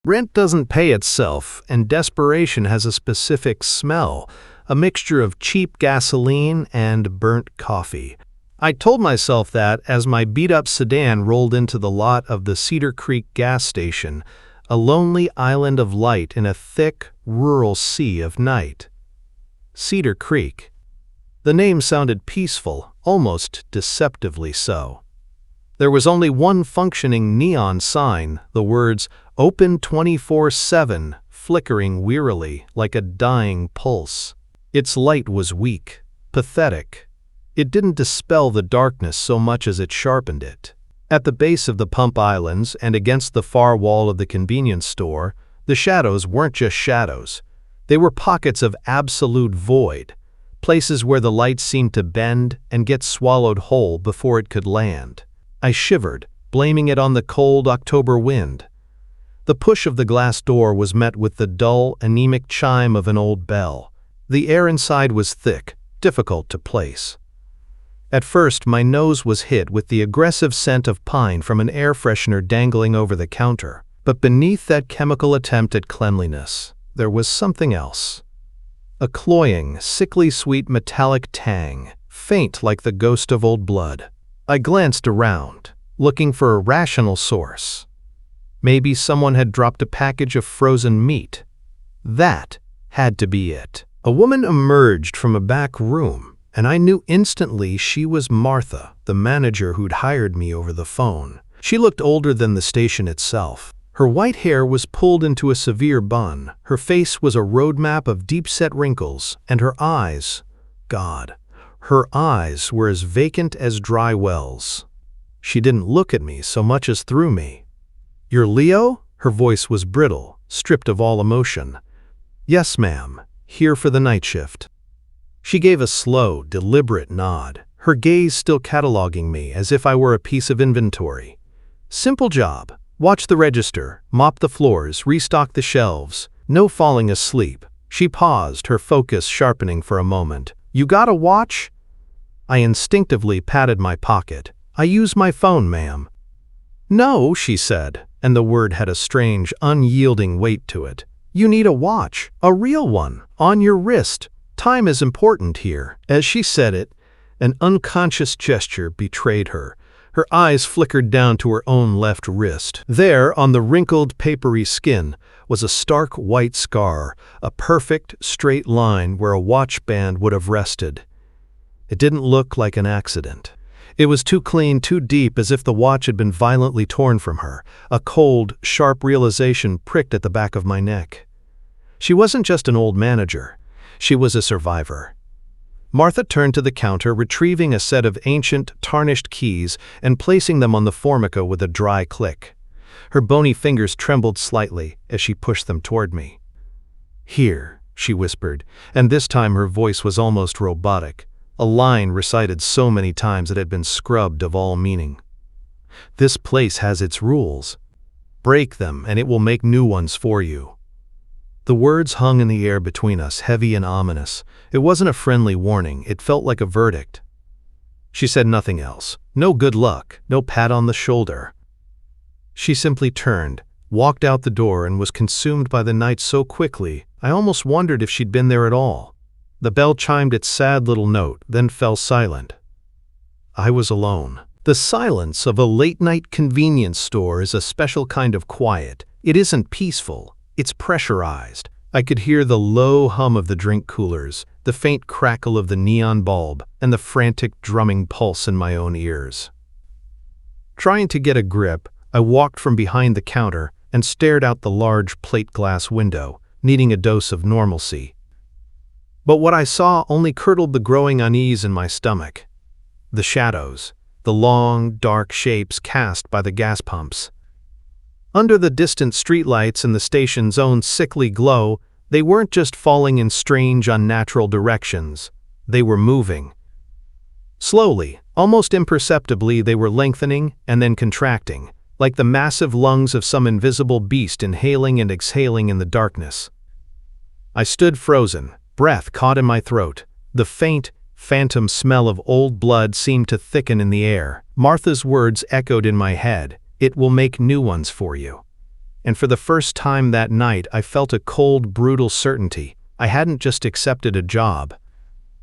Rent doesn't pay itself, and desperation has a specific smell, a mixture of cheap gasoline and burnt coffee. I told myself that as my beat-up sedan rolled into the lot of the Cedar Creek Gas Station, a lonely island of light in a thick, rural sea of night. Cedar Creek. The name sounded peaceful, almost deceptively so. There was only one functioning neon sign, the words, "Open 24/7, flickering wearily like a dying pulse. Its light was weak, pathetic. It didn't dispel the darkness so much as it sharpened it. At the base of the pump islands and against the far wall of the convenience store, the shadows weren't just shadows. They were pockets of absolute void, places where the light seemed to bend and get swallowed whole before it could land. I shivered, blaming it on the cold October wind. The push of the glass door was met with the dull, anemic chime of an old bell. The air inside was thick, difficult to place. At first, my nose was hit with the aggressive scent of pine from an air freshener dangling over the counter. But beneath that chemical attempt at cleanliness, there was something else. A cloying, sickly sweet metallic tang, faint like the ghost of old blood. I glanced around, looking for a rational source. Maybe someone had dropped a package of frozen meat. That had to be it. A woman emerged from a back room, and I knew instantly she was Martha, the manager who'd hired me over the phone. She looked older than the station itself. Her white hair was pulled into a severe bun, her face was a roadmap of deep-set wrinkles, and her eyes, God, her eyes were as vacant as dry wells. She didn't look at me so much as through me. "You're Leo?" Her voice was brittle, stripped of all emotion. "Yes, ma'am. Here for the night shift." She gave a slow, deliberate nod, her gaze still cataloging me as if I were a piece of inventory. "Simple job. Watch the register, mop the floors, restock the shelves. No falling asleep." She paused, her focus sharpening for a moment. "You got a watch?" I instinctively patted my pocket. "I use my phone, ma'am." "No," she said, and the word had a strange, unyielding weight to it. "You need a watch, a real one, on your wrist. Time is important here." As she said it, an unconscious gesture betrayed her. Her eyes flickered down to her own left wrist. There, on the wrinkled, papery skin, was a stark white scar, a perfect, straight line where a watch band would have rested. It didn't look like an accident. It was too clean, too deep, as if the watch had been violently torn from her. A cold, sharp realization pricked at the back of my neck. She wasn't just an old manager. She was a survivor. Martha turned to the counter, retrieving a set of ancient, tarnished keys and placing them on the formica with a dry click. Her bony fingers trembled slightly as she pushed them toward me. "Here," she whispered, and this time her voice was almost robotic, a line recited so many times it had been scrubbed of all meaning. "This place has its rules. Break them and it will make new ones for you." The words hung in the air between us, heavy and ominous. It wasn't a friendly warning, it felt like a verdict. She said nothing else. No good luck, no pat on the shoulder. She simply turned, walked out the door, and was consumed by the night so quickly, I almost wondered if she'd been there at all. The bell chimed its sad little note, then fell silent. I was alone. The silence of a late-night convenience store is a special kind of quiet. It isn't peaceful. It's pressurized. I could hear the low hum of the drink coolers, the faint crackle of the neon bulb, and the frantic drumming pulse in my own ears. Trying to get a grip, I walked from behind the counter and stared out the large plate glass window, needing a dose of normalcy. But what I saw only curdled the growing unease in my stomach. The shadows, the long, dark shapes cast by the gas pumps. Under the distant streetlights and the station's own sickly glow, they weren't just falling in strange, unnatural directions. They were moving. Slowly, almost imperceptibly, they were lengthening and then contracting, like the massive lungs of some invisible beast inhaling and exhaling in the darkness. I stood frozen, breath caught in my throat. The faint, phantom smell of old blood seemed to thicken in the air. Martha's words echoed in my head. "It will make new ones for you." And for the first time that night, I felt a cold, brutal certainty. I hadn't just accepted a job.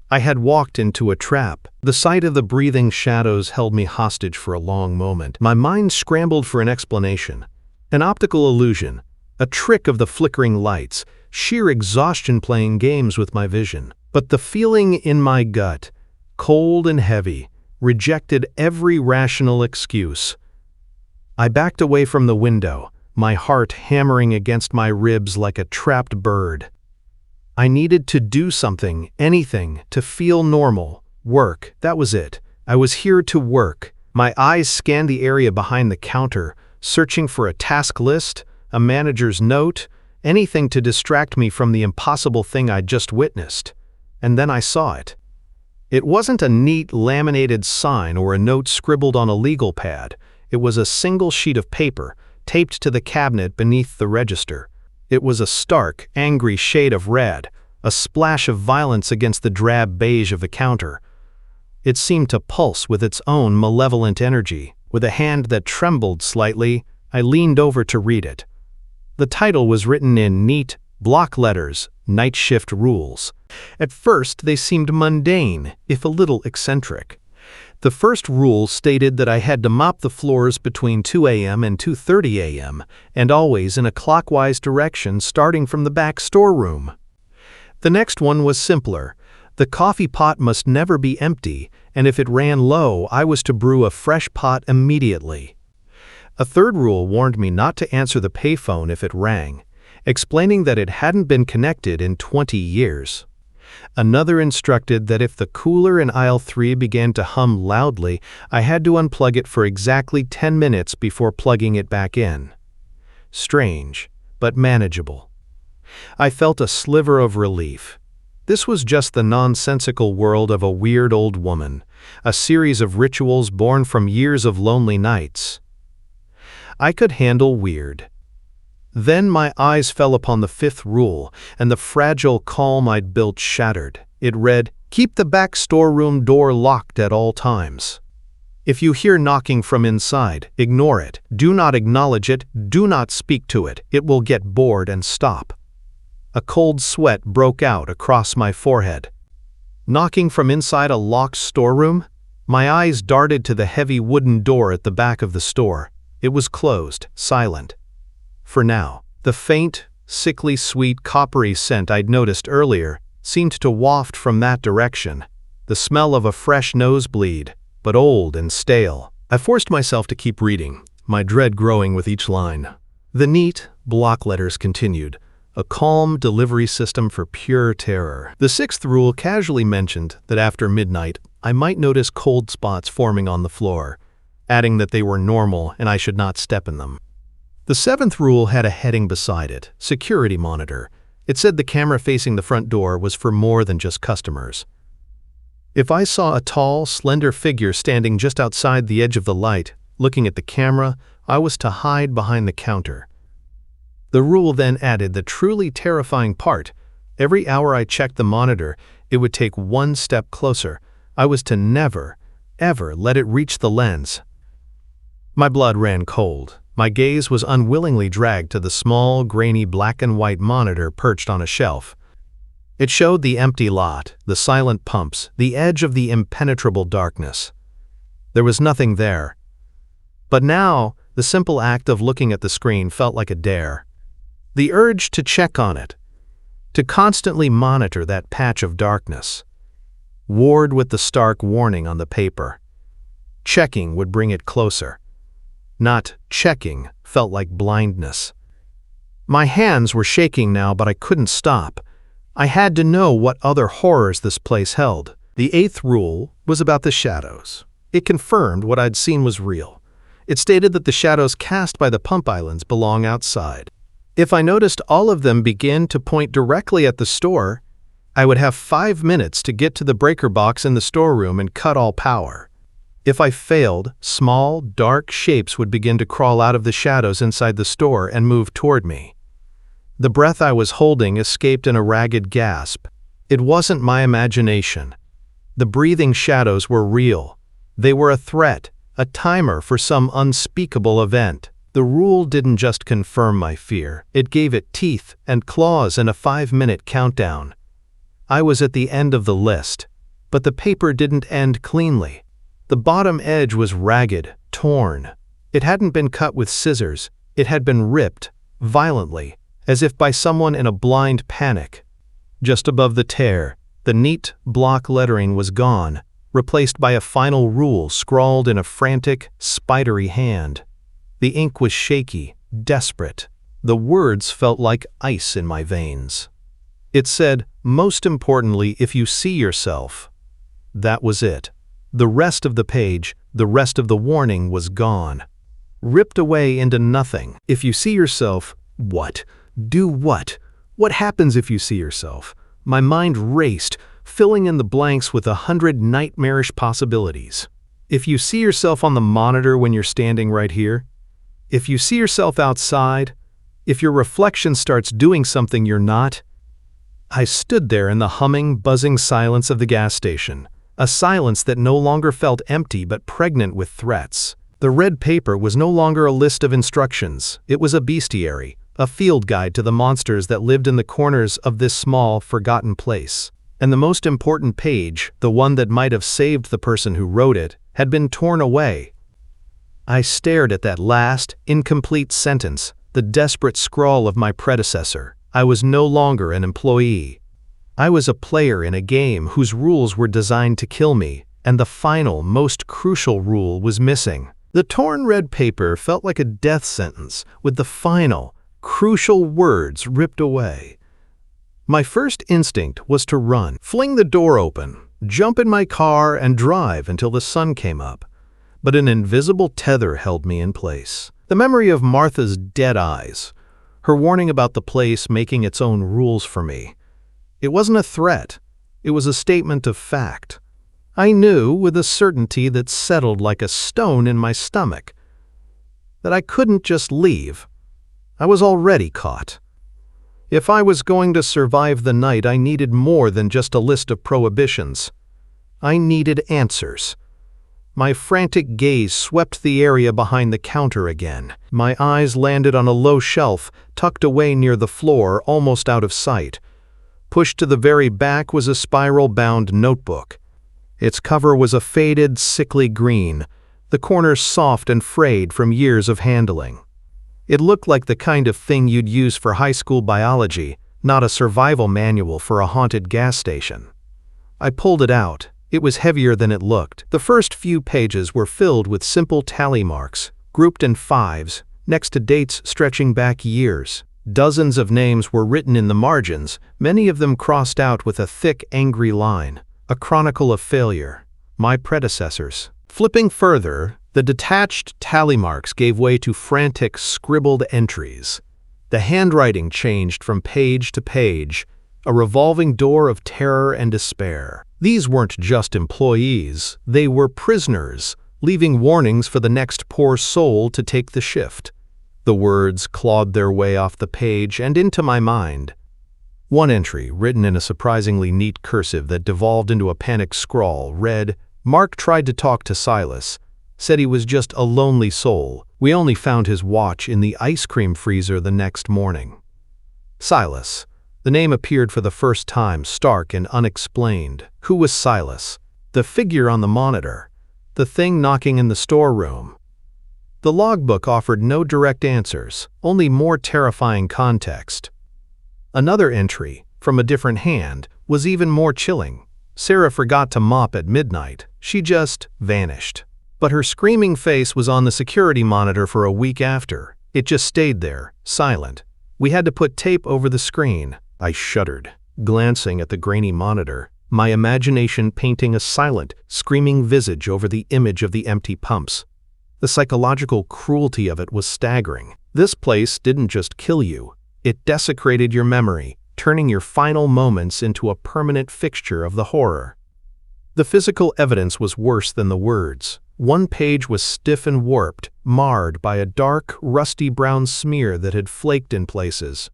I had walked into a trap. The sight of the breathing shadows held me hostage for a long moment. My mind scrambled for an explanation. An optical illusion, a trick of the flickering lights, sheer exhaustion playing games with my vision. But the feeling in my gut, cold and heavy, rejected every rational excuse. I backed away from the window, my heart hammering against my ribs like a trapped bird. I needed to do something, anything, to feel normal. Work, that was it. I was here to work. My eyes scanned the area behind the counter, searching for a task list, a manager's note, anything to distract me from the impossible thing I'd just witnessed. And then I saw it. It wasn't a neat laminated sign or a note scribbled on a legal pad. It was a single sheet of paper, taped to the cabinet beneath the register. It was a stark, angry shade of red, a splash of violence against the drab beige of the counter. It seemed to pulse with its own malevolent energy. With a hand that trembled slightly, I leaned over to read it. The title was written in neat, block letters, Night Shift Rules. At first, they seemed mundane, if a little eccentric. The first rule stated that I had to mop the floors between 2 a.m. and 2:30 a.m., and always in a clockwise direction starting from the back storeroom. The next one was simpler. The coffee pot must never be empty, and if it ran low, I was to brew a fresh pot immediately. A third rule warned me not to answer the payphone if it rang, explaining that it hadn't been connected in 20 years. Another instructed that if the cooler in aisle 3 began to hum loudly, I had to unplug it for exactly 10 minutes before plugging it back in. Strange, but manageable. I felt a sliver of relief. This was just the nonsensical world of a weird old woman, a series of rituals born from years of lonely nights. I could handle weird. Then my eyes fell upon the fifth rule, and the fragile calm I'd built shattered. It read, "Keep the back storeroom door locked at all times. If you hear knocking from inside, ignore it. Do not acknowledge it. Do not speak to it. It will get bored and stop." A cold sweat broke out across my forehead. Knocking from inside a locked storeroom? My eyes darted to the heavy wooden door at the back of the store. It was closed, silent. For now, the faint, sickly sweet coppery scent I'd noticed earlier seemed to waft from that direction, the smell of a fresh nosebleed, but old and stale. I forced myself to keep reading, my dread growing with each line. The neat, block letters continued, a calm delivery system for pure terror. The sixth rule casually mentioned that after midnight, I might notice cold spots forming on the floor, adding that they were normal and I should not step in them. The seventh rule had a heading beside it, Security Monitor. It said the camera facing the front door was for more than just customers. If I saw a tall, slender figure standing just outside the edge of the light, looking at the camera, I was to hide behind the counter. The rule then added the truly terrifying part. Every hour I checked the monitor, it would take one step closer. I was to never, ever let it reach the lens. My blood ran cold. My gaze was unwillingly dragged to the small, grainy black and white monitor perched on a shelf. It showed the empty lot, the silent pumps, the edge of the impenetrable darkness. There was nothing there. But now, the simple act of looking at the screen felt like a dare. The urge to check on it, to constantly monitor that patch of darkness. Warred with the stark warning on the paper. Checking would bring it closer. Not checking felt like blindness. My hands were shaking now, but I couldn't stop. I had to know what other horrors this place held. The eighth rule was about the shadows. It confirmed what I'd seen was real. It stated that the shadows cast by the pump islands belong outside. If I noticed all of them begin to point directly at the store, I would have 5 minutes to get to the breaker box in the storeroom and cut all power. If I failed, small, dark shapes would begin to crawl out of the shadows inside the store and move toward me. The breath I was holding escaped in a ragged gasp. It wasn't my imagination. The breathing shadows were real. They were a threat, a timer for some unspeakable event. The rule didn't just confirm my fear, it gave it teeth and claws and a 5-minute countdown. I was at the end of the list, but the paper didn't end cleanly. The bottom edge was ragged, torn. It hadn't been cut with scissors, it had been ripped, violently, as if by someone in a blind panic. Just above the tear, the neat block lettering was gone, replaced by a final rule scrawled in a frantic, spidery hand. The ink was shaky, desperate. The words felt like ice in my veins. It said, "Most importantly, if you see yourself." That was it. The rest of the page, the rest of the warning was gone. Ripped away into nothing. If you see yourself, what? Do what? What happens if you see yourself? My mind raced, filling in the blanks with 100 nightmarish possibilities. If you see yourself on the monitor when you're standing right here, if you see yourself outside, if your reflection starts doing something you're not. I stood there in the humming, buzzing silence of the gas station, a silence that no longer felt empty but pregnant with threats. The red paper was no longer a list of instructions, it was a bestiary, a field guide to the monsters that lived in the corners of this small, forgotten place. And the most important page, the one that might have saved the person who wrote it, had been torn away. I stared at that last, incomplete sentence, the desperate scrawl of my predecessor. I was no longer an employee. I was a player in a game whose rules were designed to kill me, and the final, most crucial rule was missing. The torn red paper felt like a death sentence, with the final, crucial words ripped away. My first instinct was to run, fling the door open, jump in my car, and drive until the sun came up. But an invisible tether held me in place. The memory of Martha's dead eyes, her warning about the place making its own rules for me. It wasn't a threat, it was a statement of fact. I knew with a certainty that settled like a stone in my stomach that I couldn't just leave. I was already caught. If I was going to survive the night, I needed more than just a list of prohibitions. I needed answers. My frantic gaze swept the area behind the counter again. My eyes landed on a low shelf, tucked away near the floor, almost out of sight. Pushed to the very back was a spiral-bound notebook. Its cover was a faded, sickly green, the corners soft and frayed from years of handling. It looked like the kind of thing you'd use for high school biology, not a survival manual for a haunted gas station. I pulled it out. It was heavier than it looked. The first few pages were filled with simple tally marks, grouped in fives, next to dates stretching back years. Dozens of names were written in the margins, many of them crossed out with a thick, angry line. A chronicle of failure. My predecessors. Flipping further, the detached tally marks gave way to frantic, scribbled entries. The handwriting changed from page to page, a revolving door of terror and despair. These weren't just employees, they were prisoners, leaving warnings for the next poor soul to take the shift. The words clawed their way off the page and into my mind. One entry, written in a surprisingly neat cursive that devolved into a panicked scrawl, read, "Mark tried to talk to Silas. Said he was just a lonely soul. We only found his watch in the ice cream freezer the next morning." Silas. The name appeared for the first time, stark and unexplained. Who was Silas? The figure on the monitor. The thing knocking in the storeroom. The logbook offered no direct answers, only more terrifying context. Another entry, from a different hand, was even more chilling. Sarah forgot to mop at midnight. She just vanished. But her screaming face was on the security monitor for a week after. It just stayed there, silent. We had to put tape over the screen. I shuddered, glancing at the grainy monitor, my imagination painting a silent, screaming visage over the image of the empty pumps. The psychological cruelty of it was staggering. This place didn't just kill you. It desecrated your memory, turning your final moments into a permanent fixture of the horror. The physical evidence was worse than the words. One page was stiff and warped, marred by a dark, rusty brown smear that had flaked in places.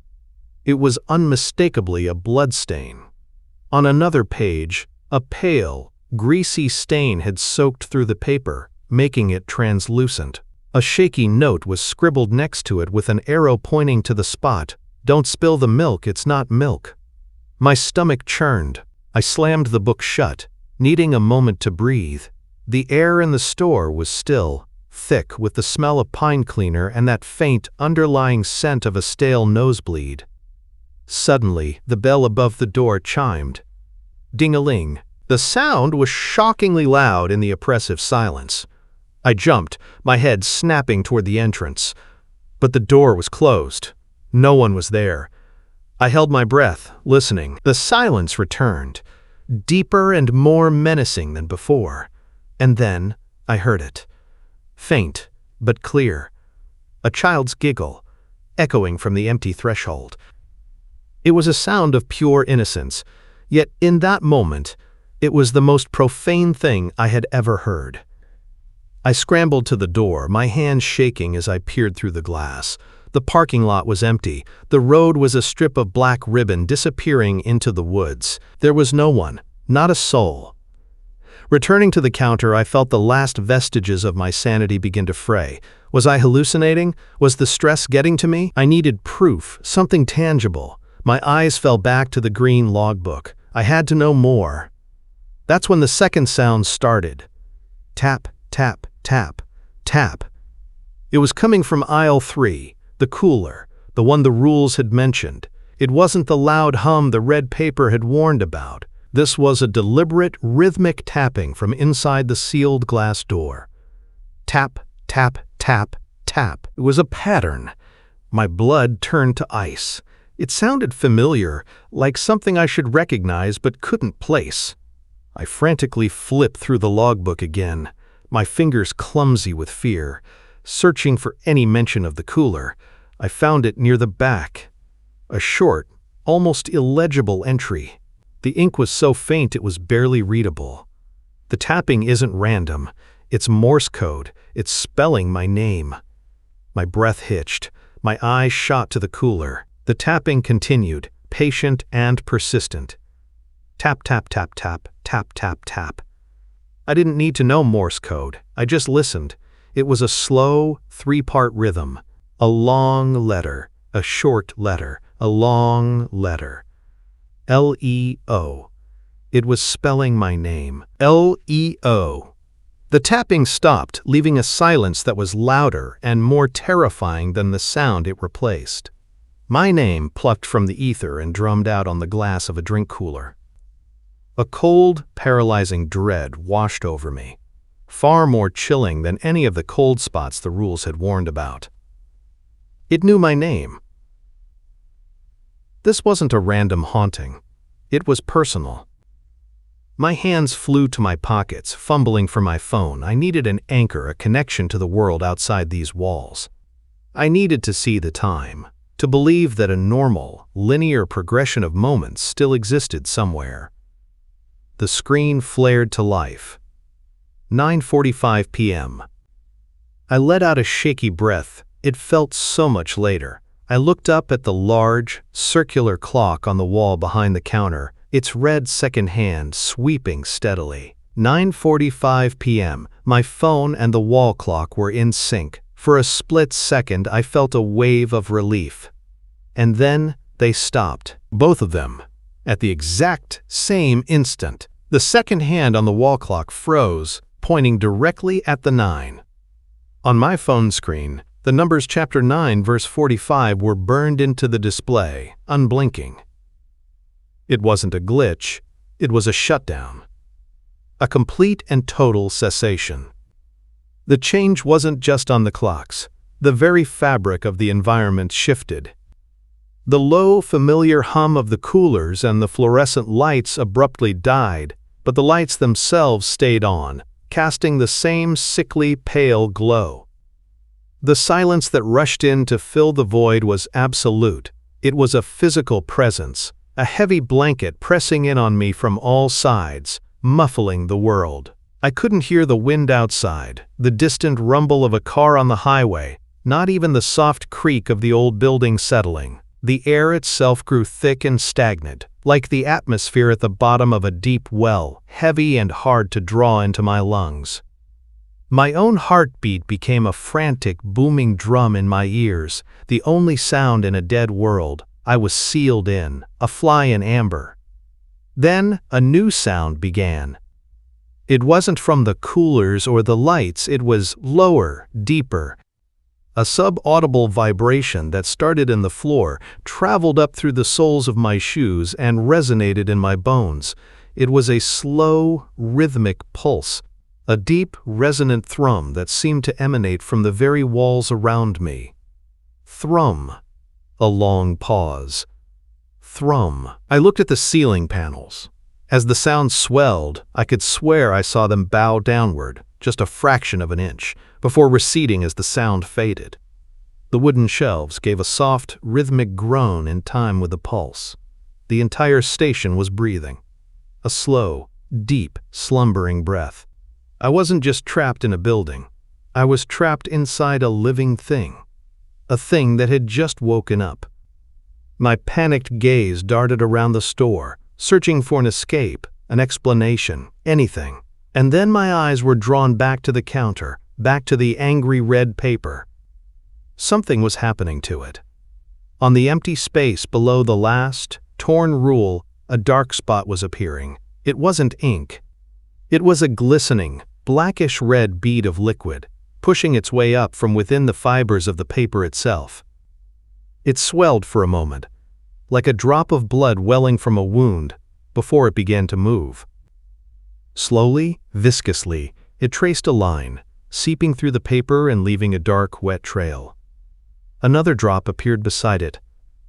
It was unmistakably a bloodstain. On another page, a pale, greasy stain had soaked through the paper, making it translucent. A shaky note was scribbled next to it with an arrow pointing to the spot. "Don't spill the milk, it's not milk." My stomach churned. I slammed the book shut, needing a moment to breathe. The air in the store was still, thick with the smell of pine cleaner and that faint, underlying scent of a stale nosebleed. Suddenly, the bell above the door chimed. Ding-a-ling. The sound was shockingly loud in the oppressive silence. I jumped, my head snapping toward the entrance. But the door was closed. No one was there. I held my breath, listening. The silence returned, deeper and more menacing than before. And then I heard it. Faint, but clear. A child's giggle, echoing from the empty threshold. It was a sound of pure innocence, yet in that moment, it was the most profane thing I had ever heard. I scrambled to the door, my hands shaking as I peered through the glass. The parking lot was empty. The road was a strip of black ribbon disappearing into the woods. There was no one, not a soul. Returning to the counter, I felt the last vestiges of my sanity begin to fray. Was I hallucinating? Was the stress getting to me? I needed proof, something tangible. My eyes fell back to the green logbook. I had to know more. That's when the second sound started. Tap, tap, tap, tap. It was coming from aisle 3, the cooler, the one the rules had mentioned. It wasn't the loud hum the red paper had warned about. This was a deliberate, rhythmic tapping from inside the sealed glass door. Tap, tap, tap, tap. It was a pattern. My blood turned to ice. It sounded familiar, like something I should recognize but couldn't place. I frantically flipped through the logbook again, my fingers clumsy with fear. Searching for any mention of the cooler, I found it near the back. A short, almost illegible entry. The ink was so faint it was barely readable. The tapping isn't random. It's Morse code. It's spelling my name. My breath hitched. My eyes shot to the cooler. The tapping continued, patient and persistent. Tap, tap, tap, tap, tap, tap, tap. I didn't need to know Morse code. I just listened. It was a slow, 3-part rhythm. A long letter, a short letter, a long letter. L-E-O. It was spelling my name. L-E-O. The tapping stopped, leaving a silence that was louder and more terrifying than the sound it replaced. My name plucked from the ether and drummed out on the glass of a drink cooler. A cold, paralyzing dread washed over me, far more chilling than any of the cold spots the rules had warned about. It knew my name. This wasn't a random haunting. It was personal. My hands flew to my pockets, fumbling for my phone. I needed an anchor, a connection to the world outside these walls. I needed to see the time, to believe that a normal, linear progression of moments still existed somewhere. The screen flared to life. 9:45 p.m. I let out a shaky breath. It felt so much later. I looked up at the large, circular clock on the wall behind the counter, its red second hand sweeping steadily. 9:45 p.m. My phone and the wall clock were in sync. For a split second, I felt a wave of relief. And then they stopped, both of them, at the exact same instant. The second hand on the wall clock froze, pointing directly at the 9. On my phone screen, the numbers chapter 9 verse 45 were burned into the display, unblinking. It wasn't a glitch, it was a shutdown. A complete and total cessation. The change wasn't just on the clocks. The very fabric of the environment shifted. The low, familiar hum of the coolers and the fluorescent lights abruptly died, but the lights themselves stayed on, casting the same sickly, pale glow. The silence that rushed in to fill the void was absolute. It was a physical presence, a heavy blanket pressing in on me from all sides, muffling the world. I couldn't hear the wind outside, the distant rumble of a car on the highway, not even the soft creak of the old building settling. The air itself grew thick and stagnant, like the atmosphere at the bottom of a deep well, heavy and hard to draw into my lungs. My own heartbeat became a frantic, booming drum in my ears, the only sound in a dead world. I was sealed in, a fly in amber. Then a new sound began. It wasn't from the coolers or the lights, it was lower, deeper. A sub-audible vibration that started in the floor, traveled up through the soles of my shoes and resonated in my bones. It was a slow, rhythmic pulse, a deep, resonant thrum that seemed to emanate from the very walls around me. Thrum. A long pause. Thrum. I looked at the ceiling panels. As the sound swelled, I could swear I saw them bow downward, just a fraction of an inch, before receding as the sound faded. The wooden shelves gave a soft, rhythmic groan in time with the pulse. The entire station was breathing. A slow, deep, slumbering breath. I wasn't just trapped in a building. I was trapped inside a living thing. A thing that had just woken up. My panicked gaze darted around the store, searching for an escape, an explanation, anything. And then my eyes were drawn back to the counter, back to the angry red paper. Something was happening to it. On the empty space below the last, torn rule, a dark spot was appearing. It wasn't ink. It was a glistening, blackish-red bead of liquid, pushing its way up from within the fibers of the paper itself. It swelled for a moment, like a drop of blood welling from a wound, before it began to move. Slowly, viscously, it traced a line, seeping through the paper and leaving a dark, wet trail. Another drop appeared beside it,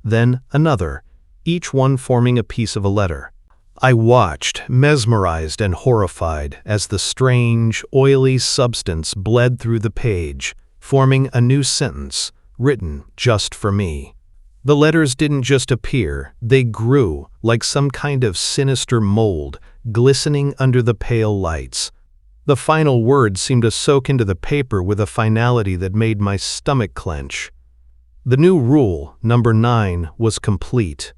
then another, each one forming a piece of a letter. I watched, mesmerized and horrified, as the strange, oily substance bled through the page, forming a new sentence, written just for me. The letters didn't just appear, they grew, like some kind of sinister mold, glistening under the pale lights. The final words seemed to soak into the paper with a finality that made my stomach clench. The new rule, number 9, was complete.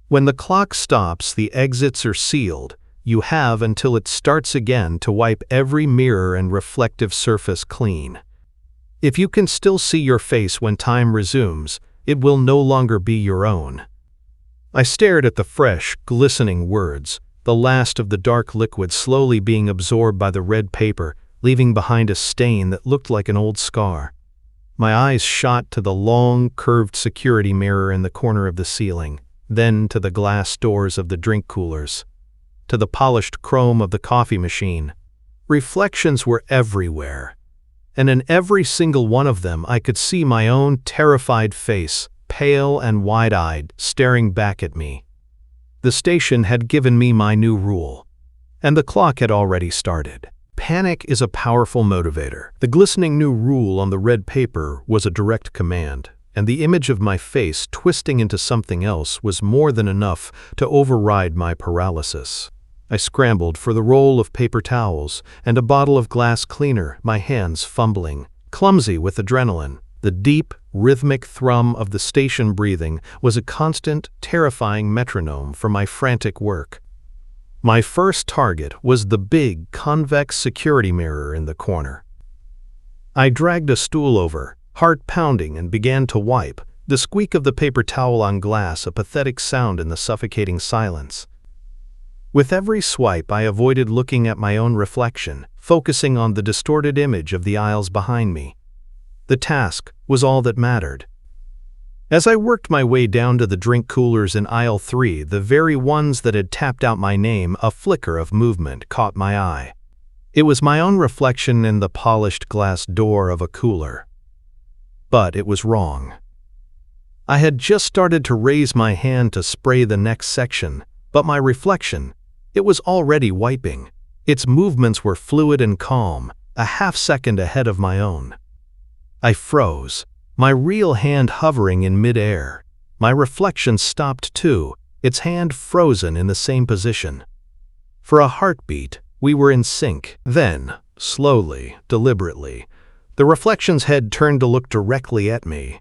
When the clock stops, the exits are sealed. You have until it starts again to wipe every mirror and reflective surface clean. If you can still see your face when time resumes, it will no longer be your own. I stared at the fresh, glistening words, the last of the dark liquid slowly being absorbed by the red paper, leaving behind a stain that looked like an old scar. My eyes shot to the long, curved security mirror in the corner of the ceiling, then to the glass doors of the drink coolers, to the polished chrome of the coffee machine. Reflections were everywhere, and in every single one of them I could see my own terrified face, pale and wide-eyed, staring back at me. The station had given me my new rule, and the clock had already started. Panic is a powerful motivator. The glistening new rule on the red paper was a direct command, and the image of my face twisting into something else was more than enough to override my paralysis. I scrambled for the roll of paper towels and a bottle of glass cleaner, my hands fumbling, clumsy with adrenaline. The deep, rhythmic thrum of the station breathing was a constant, terrifying metronome for my frantic work. My first target was the big, convex security mirror in the corner. I dragged a stool over, heart pounding, and began to wipe, the squeak of the paper towel on glass a pathetic sound in the suffocating silence. With every swipe, I avoided looking at my own reflection, focusing on the distorted image of the aisles behind me. The task was all that mattered. As I worked my way down to the drink coolers in aisle 3, the very ones that had tapped out my name, a flicker of movement caught my eye. It was my own reflection in the polished glass door of a cooler. But it was wrong. I had just started to raise my hand to spray the next section, but my reflection, it was already wiping. Its movements were fluid and calm, a half-second ahead of my own. I froze, my real hand hovering in mid-air. My reflection stopped too, its hand frozen in the same position. For a heartbeat, we were in sync. Then, slowly, deliberately, the reflection's head turned to look directly at me.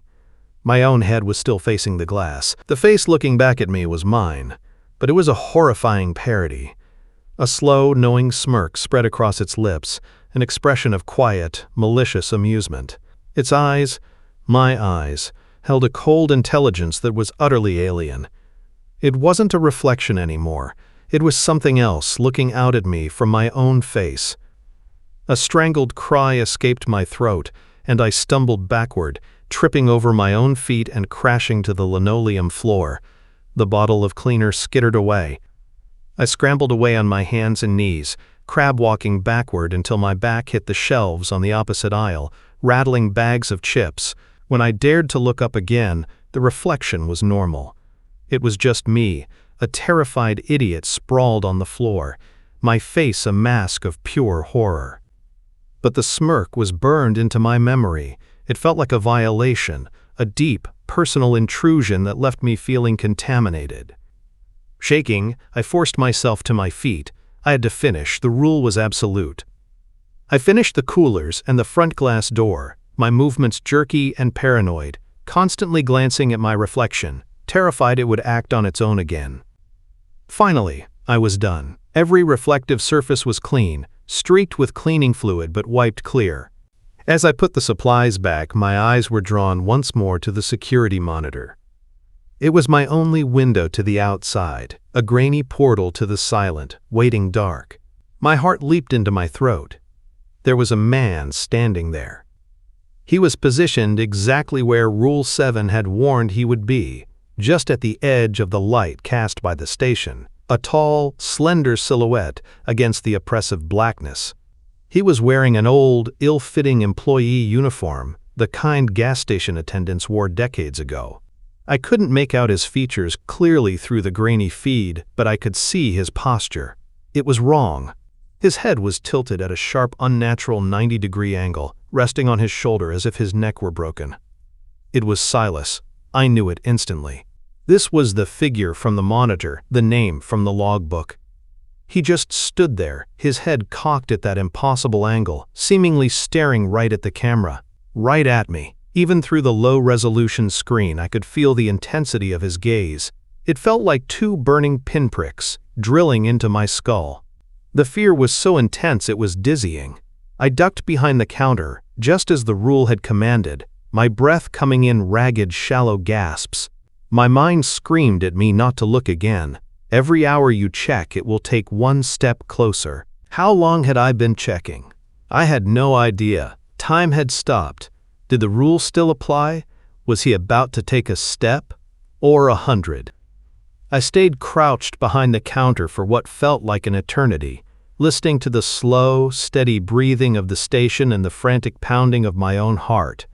My own head was still facing the glass. The face looking back at me was mine, but it was a horrifying parody. A slow, knowing smirk spread across its lips, an expression of quiet, malicious amusement. Its eyes, my eyes, held a cold intelligence that was utterly alien. It wasn't a reflection anymore. It was something else looking out at me from my own face. A strangled cry escaped my throat, and I stumbled backward, tripping over my own feet and crashing to the linoleum floor. The bottle of cleaner skittered away. I scrambled away on my hands and knees, crab-walking backward until my back hit the shelves on the opposite aisle, rattling bags of chips. When I dared to look up again, the reflection was normal. It was just me, a terrified idiot sprawled on the floor, my face a mask of pure horror. But the smirk was burned into my memory. It felt like a violation, a deep, personal intrusion that left me feeling contaminated. Shaking, I forced myself to my feet. I had to finish. The rule was absolute. I finished the coolers and the front glass door, my movements jerky and paranoid, constantly glancing at my reflection, terrified it would act on its own again. Finally, I was done. Every reflective surface was clean, streaked with cleaning fluid but wiped clear. As I put the supplies back, my eyes were drawn once more to the security monitor. It was my only window to the outside, a grainy portal to the silent, waiting dark. My heart leaped into my throat. There was a man standing there. He was positioned exactly where Rule 7 had warned he would be, just at the edge of the light cast by the station, a tall, slender silhouette against the oppressive blackness. He was wearing an old, ill-fitting employee uniform, the kind gas station attendants wore decades ago. I couldn't make out his features clearly through the grainy feed, but I could see his posture. It was wrong. His head was tilted at a sharp, unnatural 90-degree angle, resting on his shoulder as if his neck were broken. It was Silas. I knew it instantly. This was the figure from the monitor, the name from the logbook. He just stood there, his head cocked at that impossible angle, seemingly staring right at the camera, right at me. Even through the low-resolution screen, I could feel the intensity of his gaze. It felt like two burning pinpricks, drilling into my skull. The fear was so intense it was dizzying. I ducked behind the counter, just as the rule had commanded, my breath coming in ragged, shallow gasps. My mind screamed at me not to look again. Every hour you check, it will take one step closer. How long had I been checking? I had no idea. Time had stopped. Did the rule still apply? Was he about to take a step? Or 100? I stayed crouched behind the counter for what felt like an eternity, listening to the slow, steady breathing of the station and the frantic pounding of my own heart.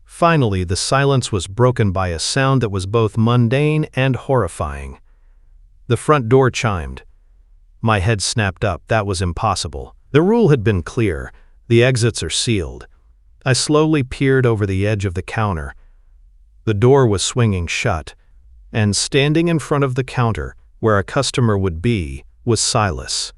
Finally, the silence was broken by a sound that was both mundane and horrifying. The front door chimed. My head snapped up. That was impossible. The rule had been clear. The exits are sealed. I slowly peered over the edge of the counter. The door was swinging shut, and standing in front of the counter, where a customer would be, was Silas.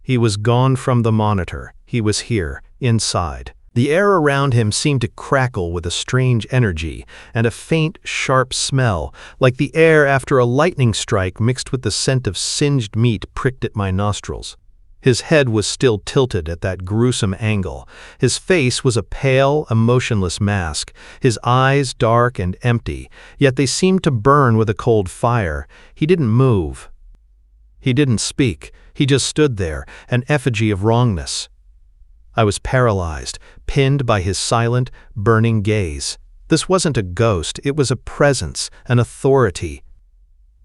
He was gone from the monitor. He was here, inside. The air around him seemed to crackle with a strange energy and a faint, sharp smell, like the air after a lightning strike mixed with the scent of singed meat pricked at my nostrils. His head was still tilted at that gruesome angle. His face was a pale, emotionless mask, his eyes dark and empty, yet they seemed to burn with a cold fire. He didn't move. He didn't speak. He just stood there, an effigy of wrongness. I was paralyzed, pinned by his silent, burning gaze. This wasn't a ghost, it was a presence, an authority.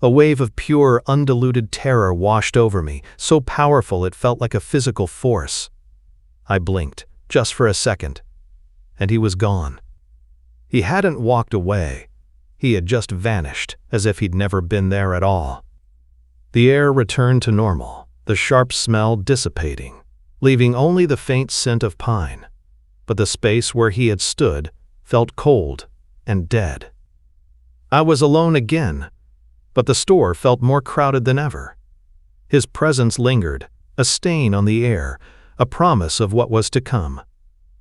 A wave of pure, undiluted terror washed over me, so powerful it felt like a physical force. I blinked, just for a second, and he was gone. He hadn't walked away. He had just vanished, as if he'd never been there at all. The air returned to normal, the sharp smell dissipating, leaving only the faint scent of pine. But the space where he had stood felt cold and dead. I was alone again, but the store felt more crowded than ever. His presence lingered, a stain on the air, a promise of what was to come.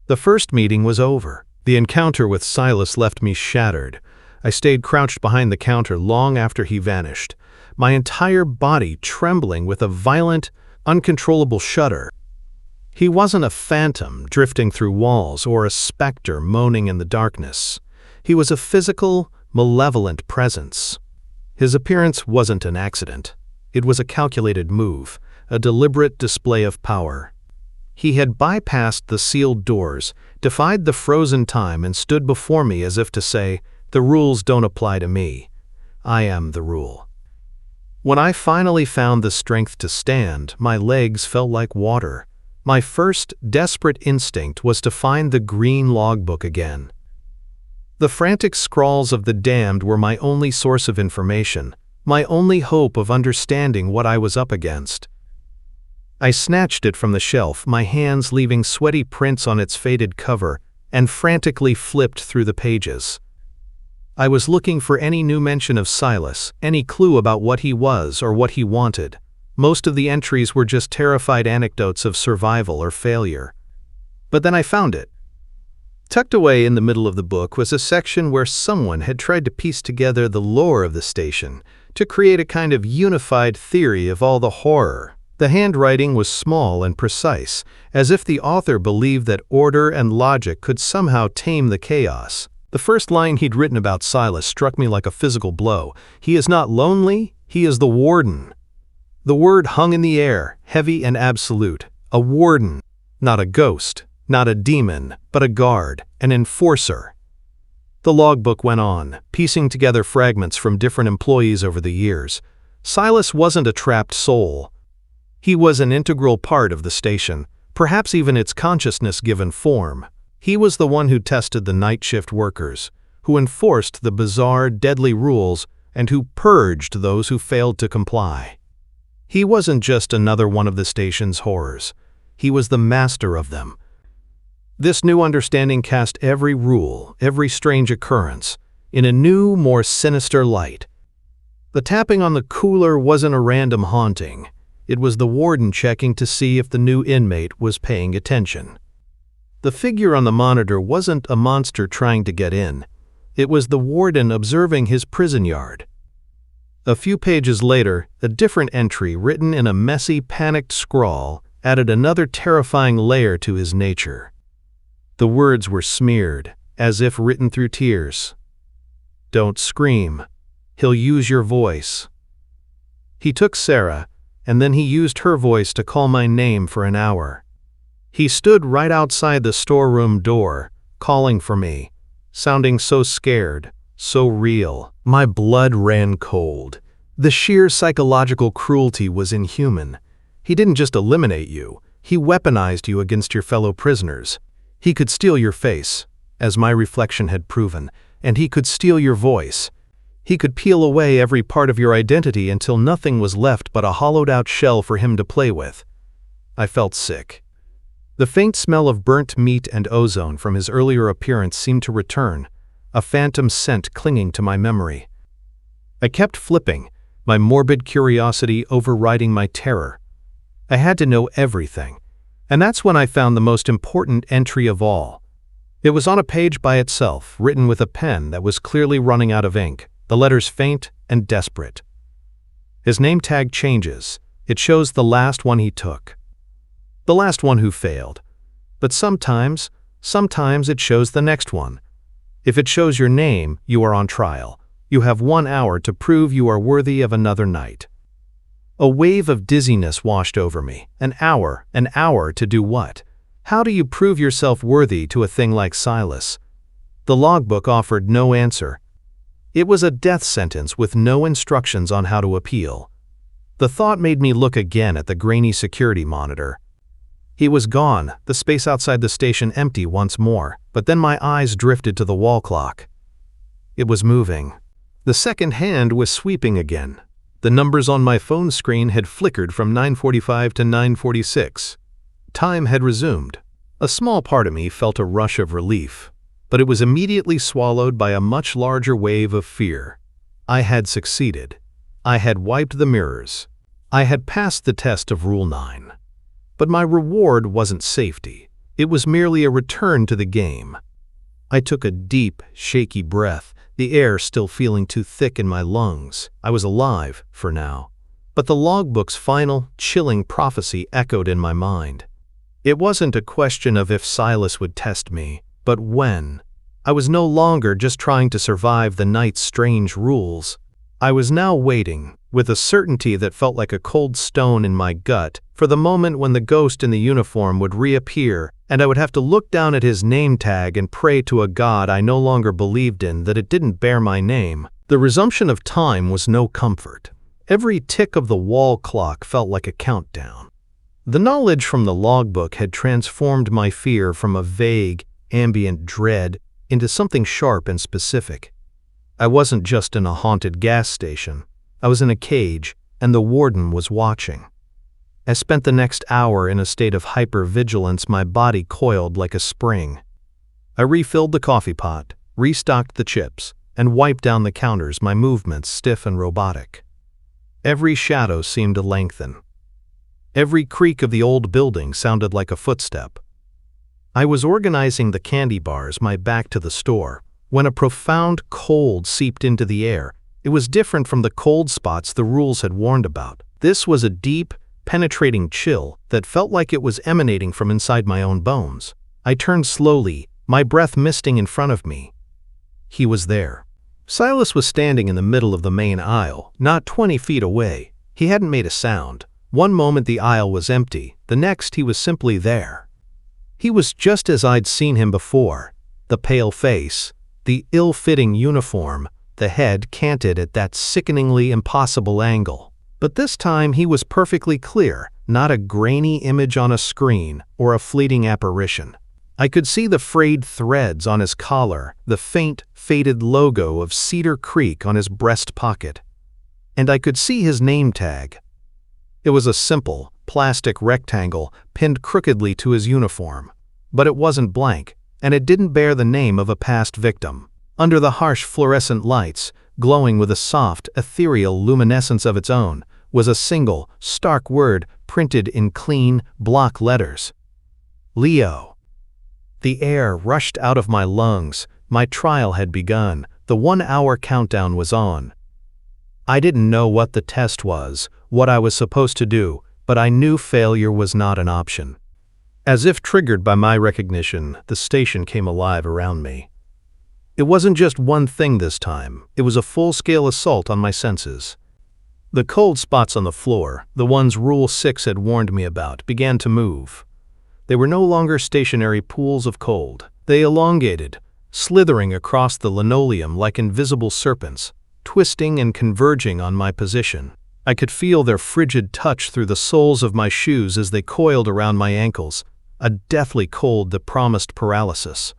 The first meeting was over. The encounter with Silas left me shattered. I stayed crouched behind the counter long after he vanished, my entire body trembling with a violent, uncontrollable shudder. He wasn't a phantom drifting through walls or a specter moaning in the darkness. He was a physical, malevolent presence. His appearance wasn't an accident. It was a calculated move, a deliberate display of power. He had bypassed the sealed doors, defied the frozen time, and stood before me as if to say, "The rules don't apply to me. I am the rule." When I finally found the strength to stand, my legs felt like water. My first desperate instinct was to find the green logbook again. The frantic scrawls of the damned were my only source of information, my only hope of understanding what I was up against. I snatched it from the shelf, my hands leaving sweaty prints on its faded cover, and frantically flipped through the pages. I was looking for any new mention of Silas, any clue about what he was or what he wanted. Most of the entries were just terrified anecdotes of survival or failure. But then I found it. Tucked away in the middle of the book was a section where someone had tried to piece together the lore of the station, to create a kind of unified theory of all the horror. The handwriting was small and precise, as if the author believed that order and logic could somehow tame the chaos. The first line he'd written about Silas struck me like a physical blow. "He is not lonely, he is the warden." The word hung in the air, heavy and absolute. A warden, not a ghost, not a demon, but a guard, an enforcer. The logbook went on, piecing together fragments from different employees over the years. Silas wasn't a trapped soul. He was an integral part of the station, perhaps even its consciousness given form. He was the one who tested the night shift workers, who enforced the bizarre, deadly rules, and who purged those who failed to comply. He wasn't just another one of the station's horrors. He was the master of them. This new understanding cast every rule, every strange occurrence, in a new, more sinister light. The tapping on the cooler wasn't a random haunting. It was the warden checking to see if the new inmate was paying attention. The figure on the monitor wasn't a monster trying to get in. It was the warden observing his prison yard. A few pages later, a different entry written in a messy, panicked scrawl added another terrifying layer to his nature. The words were smeared, as if written through tears. "Don't scream. He'll use your voice." He took Sarah, and then he used her voice to call my name for an hour. He stood right outside the storeroom door, calling for me, sounding so scared, so real. My blood ran cold. The sheer psychological cruelty was inhuman. He didn't just eliminate you, he weaponized you against your fellow prisoners. He could steal your face, as my reflection had proven, and he could steal your voice. He could peel away every part of your identity until nothing was left but a hollowed-out shell for him to play with. I felt sick. The faint smell of burnt meat and ozone from his earlier appearance seemed to return, a phantom scent clinging to my memory. I kept flipping, my morbid curiosity overriding my terror. I had to know everything, and that's when I found the most important entry of all. It was on a page by itself, written with a pen that was clearly running out of ink, the letters faint and desperate. His name tag changes. It shows the last one he took. The last one who failed. But sometimes it shows the next one. If it shows your name, you are on trial. You have 1 hour to prove you are worthy of another night. A wave of dizziness washed over me. An hour to do what? How do you prove yourself worthy to a thing like Silas? The logbook offered no answer. It was a death sentence with no instructions on how to appeal. The thought made me look again at the grainy security monitor. He was gone, the space outside the station empty once more, but then my eyes drifted to the wall clock. It was moving. The second hand was sweeping again. The numbers on my phone screen had flickered from 9:45 to 9:46. Time had resumed. A small part of me felt a rush of relief, but it was immediately swallowed by a much larger wave of fear. I had succeeded. I had wiped the mirrors. I had passed the test of Rule 9. But my reward wasn't safety. It was merely a return to the game. I took a deep, shaky breath, the air still feeling too thick in my lungs. I was alive, for now. But the logbook's final, chilling prophecy echoed in my mind. It wasn't a question of if Silas would test me, but when. I was no longer just trying to survive the night's strange rules. I was now waiting, with a certainty that felt like a cold stone in my gut, for the moment when the ghost in the uniform would reappear, and I would have to look down at his name tag and pray to a god I no longer believed in that it didn't bear my name. The resumption of time was no comfort. Every tick of the wall clock felt like a countdown. The knowledge from the logbook had transformed my fear from a vague, ambient dread into something sharp and specific. I wasn't just in a haunted gas station. I was in a cage, and the warden was watching. I spent the next hour in a state of hypervigilance, my body coiled like a spring. I refilled the coffee pot, restocked the chips, and wiped down the counters, my movements stiff and robotic. Every shadow seemed to lengthen. Every creak of the old building sounded like a footstep. I was organizing the candy bars, my back to the store, when a profound cold seeped into the air. It was different from the cold spots the rules had warned about. This was a deep, penetrating chill that felt like it was emanating from inside my own bones. I turned slowly, my breath misting in front of me. He was there. Silas was standing in the middle of the main aisle, not 20 feet away. He hadn't made a sound. One moment the aisle was empty, the next he was simply there. He was just as I'd seen him before. The pale face, the ill-fitting uniform, the head canted at that sickeningly impossible angle. But this time he was perfectly clear, not a grainy image on a screen or a fleeting apparition. I could see the frayed threads on his collar, the faint, faded logo of Cedar Creek on his breast pocket. And I could see his name tag. It was a simple, plastic rectangle pinned crookedly to his uniform. But it wasn't blank, and it didn't bear the name of a past victim. Under the harsh fluorescent lights, glowing with a soft, ethereal luminescence of its own, was a single, stark word printed in clean, block letters. Leo. The air rushed out of my lungs. My trial had begun. The 1-hour countdown was on. I didn't know what the test was, what I was supposed to do, but I knew failure was not an option. As if triggered by my recognition, the station came alive around me. It wasn't just one thing this time. It was a full-scale assault on my senses. The cold spots on the floor, the ones Rule 6 had warned me about, began to move. They were no longer stationary pools of cold. They elongated, slithering across the linoleum like invisible serpents, twisting and converging on my position. I could feel their frigid touch through the soles of my shoes as they coiled around my ankles, a deathly cold that promised paralysis.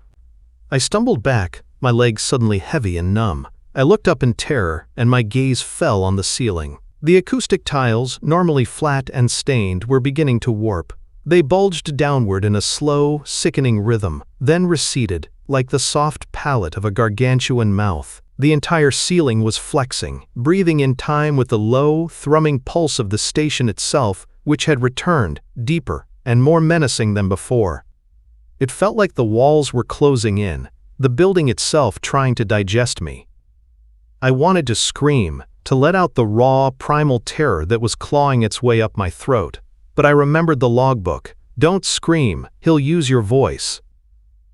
I stumbled back, my legs suddenly heavy and numb. I looked up in terror, and my gaze fell on the ceiling. The acoustic tiles, normally flat and stained, were beginning to warp. They bulged downward in a slow, sickening rhythm, then receded, like the soft palate of a gargantuan mouth. The entire ceiling was flexing, breathing in time with the low, thrumming pulse of the station itself, which had returned, deeper and more menacing than before. It felt like the walls were closing in, the building itself trying to digest me. I wanted to scream, to let out the raw, primal terror that was clawing its way up my throat. But I remembered the logbook. Don't scream, he'll use your voice.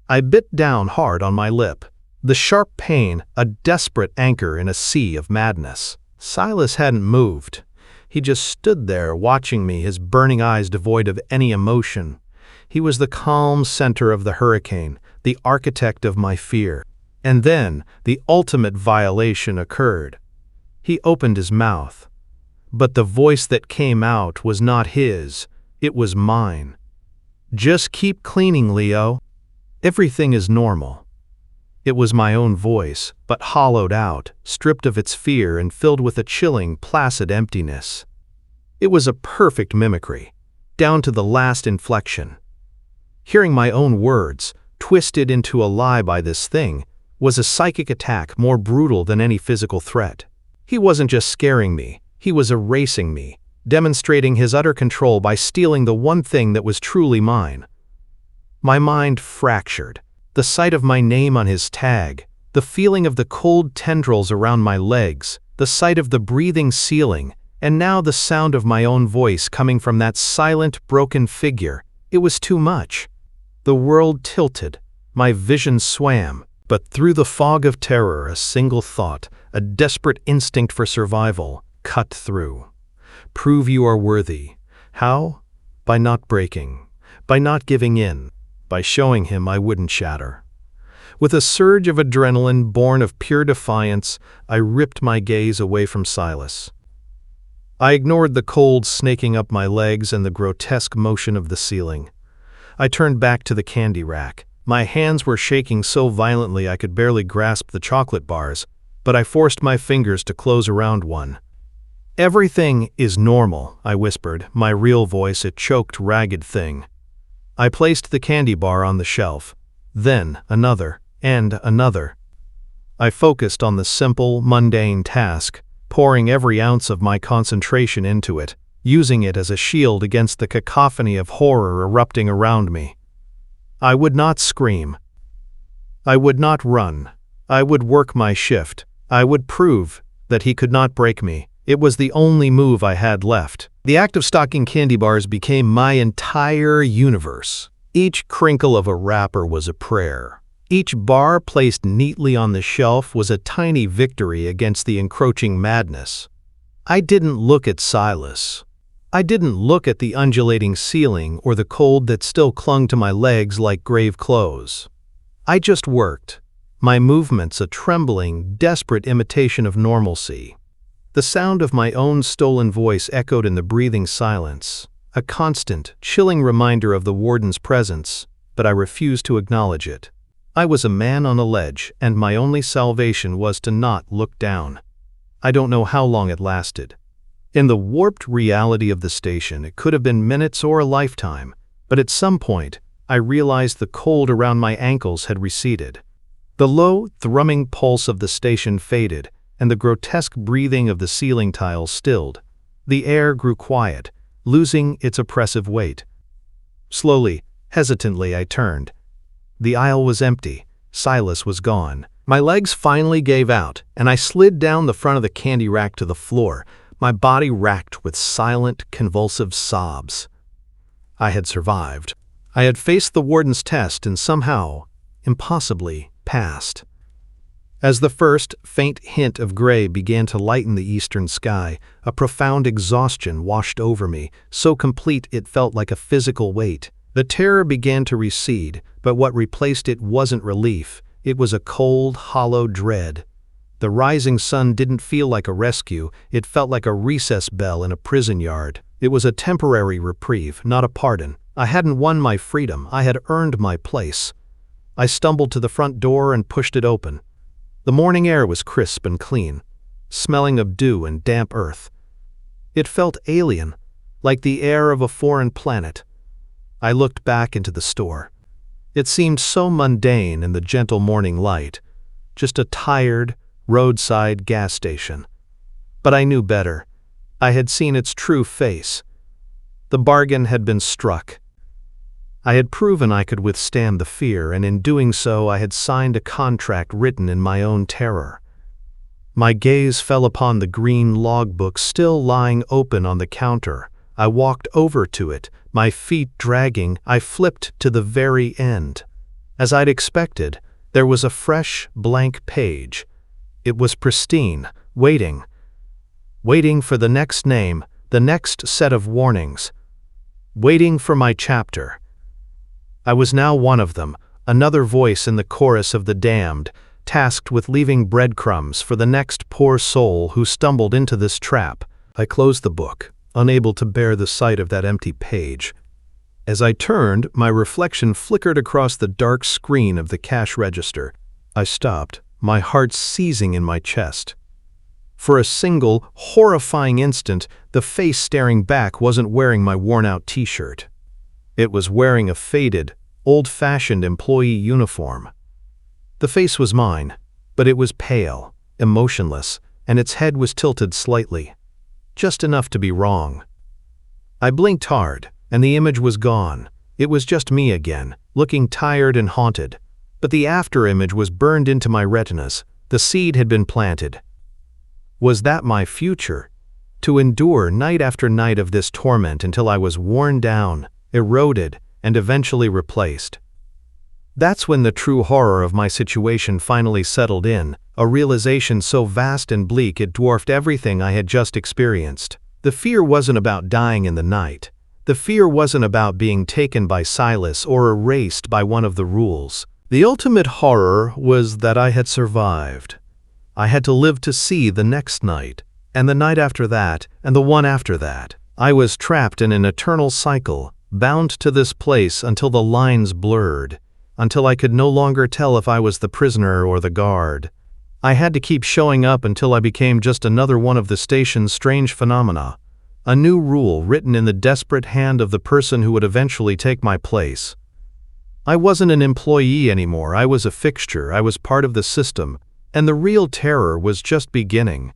I bit down hard on my lip. The sharp pain, a desperate anchor in a sea of madness. Silas hadn't moved. He just stood there watching me, his burning eyes devoid of any emotion. He was the calm center of the hurricane, the architect of my fear. And then, the ultimate violation occurred. He opened his mouth. But the voice that came out was not his, it was mine. Just keep cleaning, Leo. Everything is normal. It was my own voice, but hollowed out, stripped of its fear and filled with a chilling, placid emptiness. It was a perfect mimicry, down to the last inflection. Hearing my own words, twisted into a lie by this thing, was a psychic attack more brutal than any physical threat. He wasn't just scaring me, he was erasing me, demonstrating his utter control by stealing the one thing that was truly mine. My mind fractured. The sight of my name on his tag, the feeling of the cold tendrils around my legs, the sight of the breathing ceiling, and now the sound of my own voice coming from that silent, broken figure. It was too much. The world tilted. My vision swam. But through the fog of terror, a single thought, a desperate instinct for survival, cut through. Prove you are worthy. How? By not breaking. By not giving in. By showing him I wouldn't shatter. With a surge of adrenaline born of pure defiance, I ripped my gaze away from Silas. I ignored the cold snaking up my legs and the grotesque motion of the ceiling. I turned back to the candy rack. My hands were shaking so violently I could barely grasp the chocolate bars, but I forced my fingers to close around one. "Everything is normal," I whispered, my real voice a choked, ragged thing. I placed the candy bar on the shelf. Then another, and another. I focused on the simple, mundane task, pouring every ounce of my concentration into it, using it as a shield against the cacophony of horror erupting around me. I would not scream. I would not run. I would work my shift. I would prove that he could not break me. It was the only move I had left. The act of stocking candy bars became my entire universe. Each crinkle of a wrapper was a prayer. Each bar placed neatly on the shelf was a tiny victory against the encroaching madness. I didn't look at Silas. I didn't look at the undulating ceiling or the cold that still clung to my legs like grave clothes. I just worked, my movements a trembling, desperate imitation of normalcy. The sound of my own stolen voice echoed in the breathing silence, a constant, chilling reminder of the warden's presence, but I refused to acknowledge it. I was a man on a ledge, and my only salvation was to not look down. I don't know how long it lasted. In the warped reality of the station, it could have been minutes or a lifetime, but at some point, I realized the cold around my ankles had receded. The low, thrumming pulse of the station faded, and the grotesque breathing of the ceiling tiles stilled. The air grew quiet, losing its oppressive weight. Slowly, hesitantly, I turned. The aisle was empty. Silas was gone. My legs finally gave out, and I slid down the front of the candy rack to the floor, my body racked with silent, convulsive sobs. I had survived. I had faced the warden's test and somehow, impossibly, passed. As the first, faint hint of gray began to lighten the eastern sky, a profound exhaustion washed over me, so complete it felt like a physical weight. The terror began to recede, but what replaced it wasn't relief. It was a cold, hollow dread. The rising sun didn't feel like a rescue, it felt like a recess bell in a prison yard. It was a temporary reprieve, not a pardon. I hadn't won my freedom, I had earned my place. I stumbled to the front door and pushed it open. The morning air was crisp and clean, smelling of dew and damp earth. It felt alien, like the air of a foreign planet. I looked back into the store. It seemed so mundane in the gentle morning light, just a tired, roadside gas station. But I knew better. I had seen its true face. The bargain had been struck. I had proven I could withstand the fear, and in doing so I had signed a contract written in my own terror. My gaze fell upon the green logbook still lying open on the counter. I walked over to it, my feet dragging. I flipped to the very end. As I'd expected, there was a fresh, blank page. It was pristine, waiting for the next name, the next set of warnings, waiting for my chapter. I was now one of them, another voice in the chorus of the damned, tasked with leaving breadcrumbs for the next poor soul who stumbled into this trap. I closed the book, unable to bear the sight of that empty page. As I turned, my reflection flickered across the dark screen of the cash register. I stopped, my heart seizing in my chest. For a single, horrifying instant, the face staring back wasn't wearing my worn-out t-shirt. It was wearing a faded, old-fashioned employee uniform. The face was mine, but it was pale, emotionless, and its head was tilted slightly. Just enough to be wrong. I blinked hard, and the image was gone. It was just me again, looking tired and haunted. But the after-image was burned into my retinas. The seed had been planted. Was that my future? To endure night after night of this torment until I was worn down, eroded, and eventually replaced. That's when the true horror of my situation finally settled in, a realization so vast and bleak it dwarfed everything I had just experienced. The fear wasn't about dying in the night. The fear wasn't about being taken by Silas or erased by one of the rules. The ultimate horror was that I had survived. I had to live to see the next night, and the night after that, and the one after that. I was trapped in an eternal cycle, bound to this place until the lines blurred, until I could no longer tell if I was the prisoner or the guard. I had to keep showing up until I became just another one of the station's strange phenomena, a new rule written in the desperate hand of the person who would eventually take my place. I wasn't an employee anymore, I was a fixture, I was part of the system, and the real terror was just beginning.